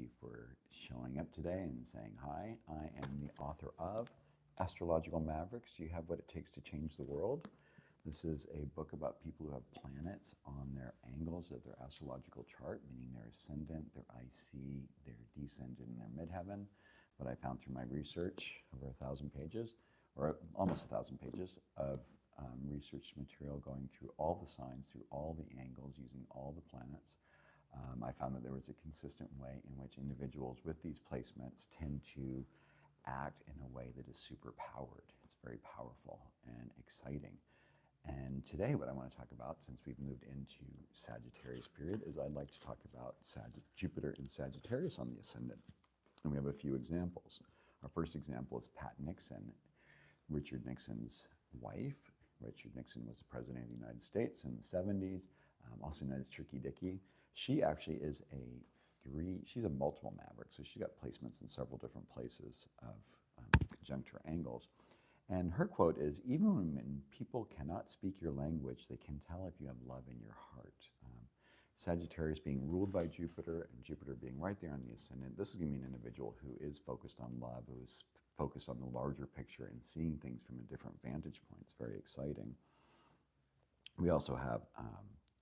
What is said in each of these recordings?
you for showing up today and saying hi. I am the author of Astrological Mavericks. You have what it takes to change the world. This is a book about people who have planets on their angles of their astrological chart, meaning their ascendant, their IC, their descendant, and their midheaven. What I found through my research, over 1,000 pages, or almost 1,000 pages of research material going through all the signs, through all the angles, using all the planets. I found that there was a consistent way in which individuals with these placements tend to act in a way that is super powered. It's very powerful and exciting. And today what I want to talk about, since we've moved into Sagittarius period, is I'd like to talk about Jupiter in Sagittarius on the ascendant. And we have a few examples. Our first example is Pat Nixon, Richard Nixon's wife. Richard Nixon was the president of the United States in the 70s, also known as Tricky Dicky. She actually is she's a multiple maverick, so she's got placements in several different places of conjunct her angles. And her quote is, "Even when people cannot speak your language, they can tell if you have love in your heart." Sagittarius being ruled by Jupiter, and Jupiter being right there on the ascendant, this is going to be an individual who is focused on love, who is focused on the larger picture and seeing things from a different vantage point. It's very exciting. We also have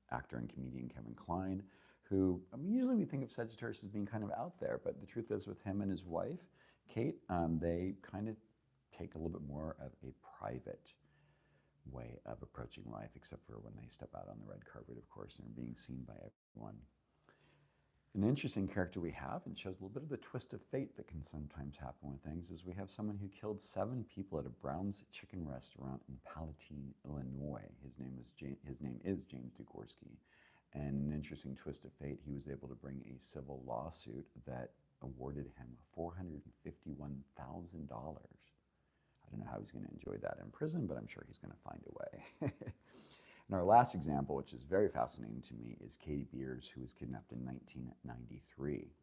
actor and comedian Kevin Kline, who, usually we think of Sagittarius as being kind of out there, but the truth is with him and his wife, Kate, they kind of take a little bit more of a private way of approaching life, except for when they step out on the red carpet, of course, and are being seen by everyone. An interesting character we have, and shows a little bit of the twist of fate that can sometimes happen with things, is we have someone who killed 7 people at a Brown's Chicken restaurant in Palatine, Illinois. His name is James Degorsky. And an interesting twist of fate, he was able to bring a civil lawsuit that awarded him $451,000. I don't know how he's going to enjoy that in prison, but I'm sure he's going to find a way. And our last example, which is very fascinating to me, is Katie Beers, who was kidnapped in 1993.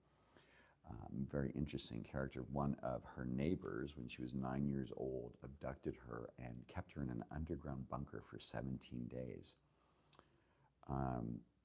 Very interesting character. One of her neighbors, when she was 9 years old, abducted her and kept her in an underground bunker for 17 days.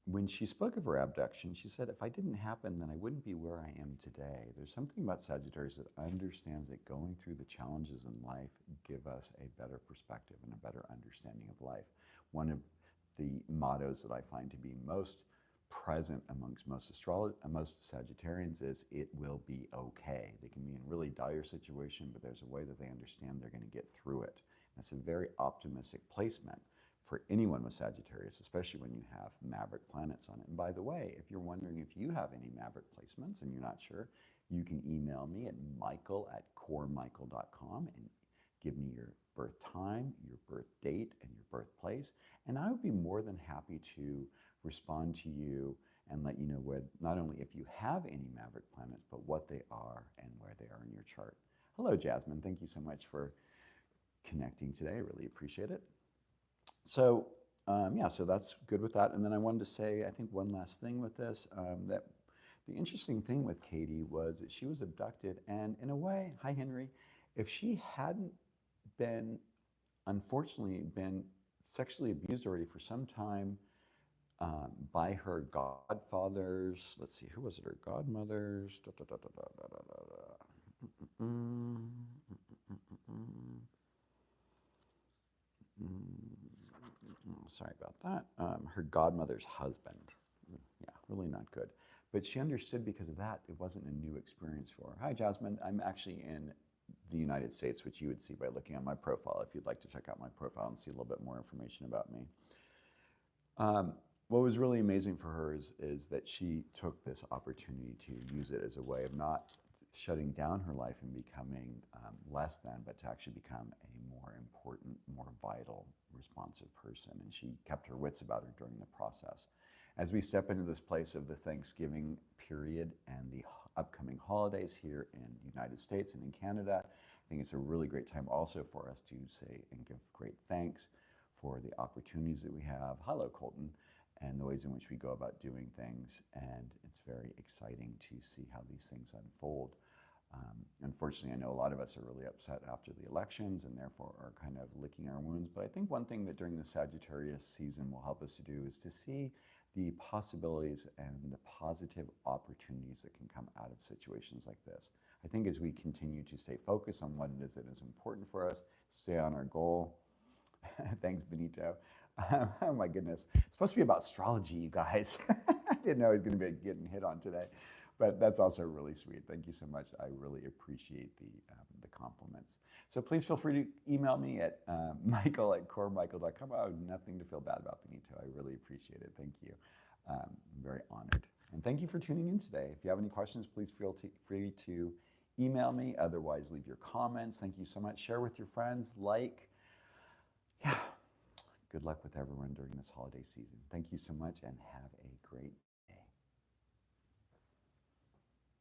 When she spoke of her abduction, she said, "If I didn't happen, then I wouldn't be where I am today." There's something about Sagittarius that understands that going through the challenges in life give us a better perspective and a better understanding of life. One of the mottos that I find to be most present amongst most Sagittarians is, "It will be okay." They can be in a really dire situation, but there's a way that they understand they're going to get through it. That's a very optimistic placement for anyone with Sagittarius, especially when you have maverick planets on it. And by the way, if you're wondering if you have any maverick placements and you're not sure, you can email me at michael@coremichael.com and give me your birth time, your birth date, and your birthplace. And I would be more than happy to respond to you and let you know where, not only if you have any maverick planets, but what they are and where they are in your chart. Hello, Jasmine. Thank you so much for connecting today. I really appreciate it. So, yeah, so that's good with that. And then I wanted to say, I think one last thing with this, that the interesting thing with Katie was that she was abducted, and in a way, hi Henry, if she hadn't unfortunately been sexually abused already for some time by her godfathers, let's see, who was it, her godmothers? Sorry about that. Her godmother's husband. Yeah, really not good. But she understood because of that, it wasn't a new experience for her. Hi, Jasmine. I'm actually in the United States, which you would see by looking at my profile, if you'd like to check out my profile and see a little bit more information about me. What was really amazing for her is that she took this opportunity to use it as a way of not shutting down her life and becoming less than, but to actually become a more important, more vital, responsive person. And she kept her wits about her during the process. As we step into this place of the Thanksgiving period and the upcoming holidays here in the United States and in Canada, I think it's a really great time also for us to say and give great thanks for the opportunities that we have. Hello, Colton. And the ways in which we go about doing things. And it's very exciting to see how these things unfold. Unfortunately, I know a lot of us are really upset after the elections and therefore are kind of licking our wounds. But I think one thing that during the Sagittarius season will help us to do is to see the possibilities and the positive opportunities that can come out of situations like this. I think as we continue to stay focused on what it is that is important for us, stay on our goal. Thanks, Benito. Oh my goodness. It's supposed to be about astrology, you guys. I didn't know I was going to be getting hit on today, but that's also really sweet. Thank you so much. I really appreciate the compliments. So please feel free to email me at michael@coremichael.com. I have nothing to feel bad about, Benito. I really appreciate it. Thank you. I'm very honored. And thank you for tuning in today. If you have any questions, please feel free to email me. Otherwise, leave your comments. Thank you so much. Share with your friends. Yeah. Good luck with everyone during this holiday season. Thank you so much and have a great